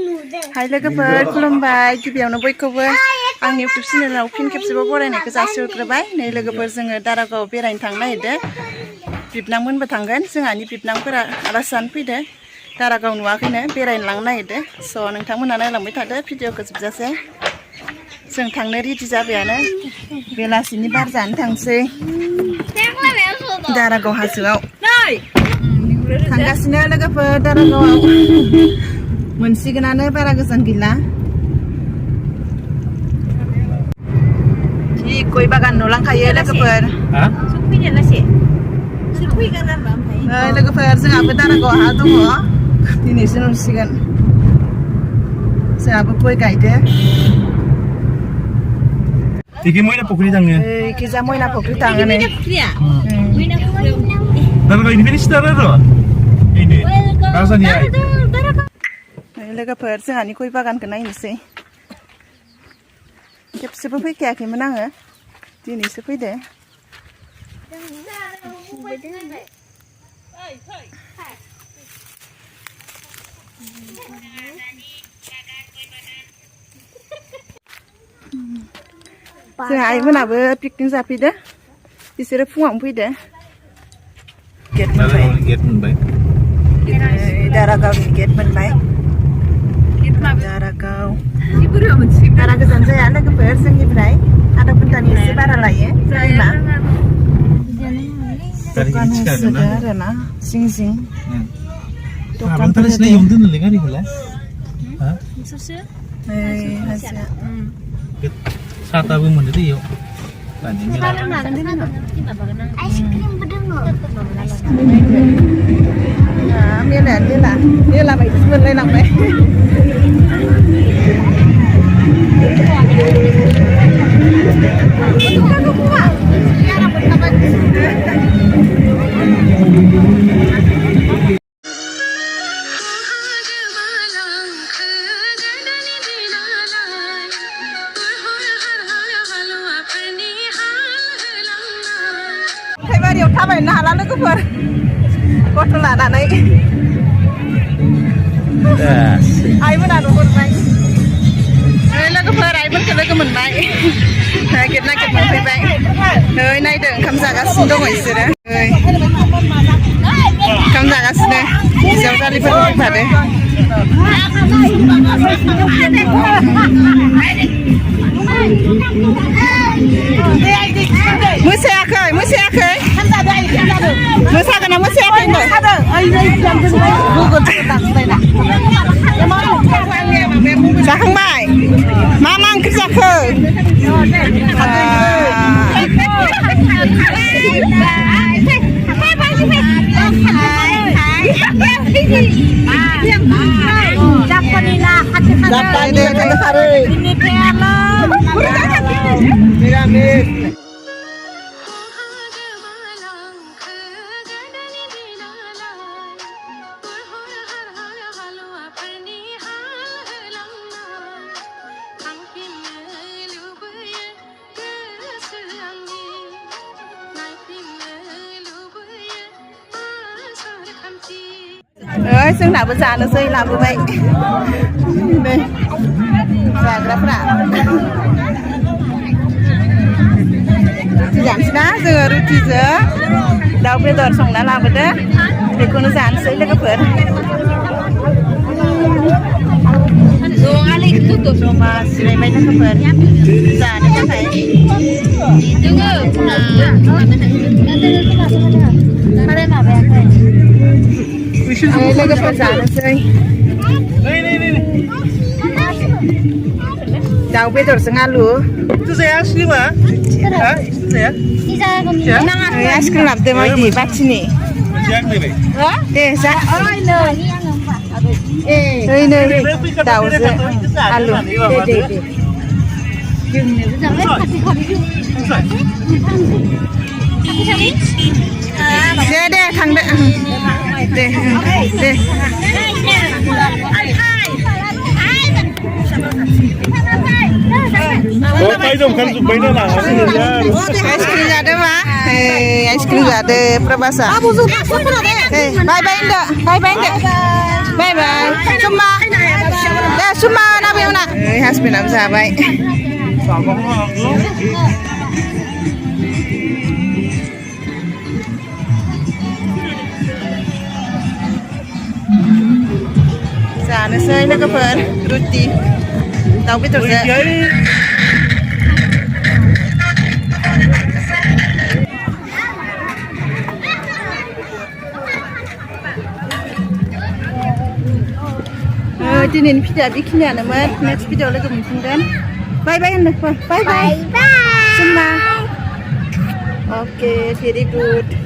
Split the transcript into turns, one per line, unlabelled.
Hai लोगोफोर खुलुमबाय गिबियावनो बयखौबो आंनि YouTube चेनेलाव फिन खेबसेबाव बरायनायखौ जासिहरग्रोबाय नै लोगोफोर जोङो दारागाव बेरायनो थांनो नागिरदों बिबनांमोनबो थांगोन जोंहानि बिबनांफोरा आलासि जानो फैदो दारागाव नुवाखैनो बेरायनो लांनो नागिरदों स' नोंथांमोना नायलांबाय थादो भिडिअखौ जोबजासे जों थांनो रेडि जाबायानो बेलासिनि बार जानो थांसै दारागाव हाजोआव थांगासिनो लोगोफोर दारागावआव मोनसिगोनानो बारा गोजान गैला जि गय बागान नुलांखायो लोगोफोर लोगोफोर जोंहाबो दारागाव हा दङ दिनैसो नुसिगोन जोंहाबो गय गायदो
Iki Moina Pokri tangan.
Kita Moina Pokri tangan nih.
Dalam ini finish darah ini. Rasanya.
Logoफोर जोंहानि गय बागानखौ नायनोसै खेबसेबो फैखायाखैमोन आङो दिनैसो फैदो जोंहा आइमोनाबो पिकनिक जाफैदो बिसोरो फुङावनो फैदो गेट मोनबाय दारागावनि गेट मोनबाय दारागाव बारा गोजान जाया लोगोफोर जोंनिफ्राय आधा घन्टानि एसे बारा लायो जायोना दखान होसोदो आरोना जिं जिं दखानफोर
Satabu mana tu yo?
Mila mày vươn lên làm mày. Điều thăm nó là लोगोफोर गथ' लानानै आइमोना नुहुरबाय लोगोफोर आइमोनखौ लोगो मोनबाय नागिर नागिर मोनफैबाय नै नायदो ओंखाम जागासिनो दङ बिसोरो ओंखाम जागासिनो हिन्जावसालिफोर फैफादो मोसायाखै मोसायाखै मोसागोन ना मोसायाखै जाखांबाय मा मा ओंख्रि जाखो जोंनाबो जानोसै लाबोबाय नै जाग्राफ्रा रुटि जानोसैना जोङो रुटिजों दाउ बेदर संना लाबोदो बेखौनो जानोसै लोगोफोर जमा जिरायबाय लोगोफोर जानो थाखाय लोगोफोर जानोसै दाउ बेदरजों आलु आइसक्रिम लाबोदो माबायदि बाथिनि दे जा नै दाउजों आलु दे दे थांदो दे दे आइसक्रिम जादो मा आइसक्रिम जादो प्रभासा बाय बाय बाय बाय बाय बाय cuma husband जाबाय जानोसै लोगोफोर रुटि दाउ बेदरजों दिनैनि भिडिअ'आ बेखिनियानोमोन नेक्स्ट भिडिअ'आव लोगो मोनफिनगोन बाय बाय होननो बाय बाय
Bye bye.
Summa. Okay, very good.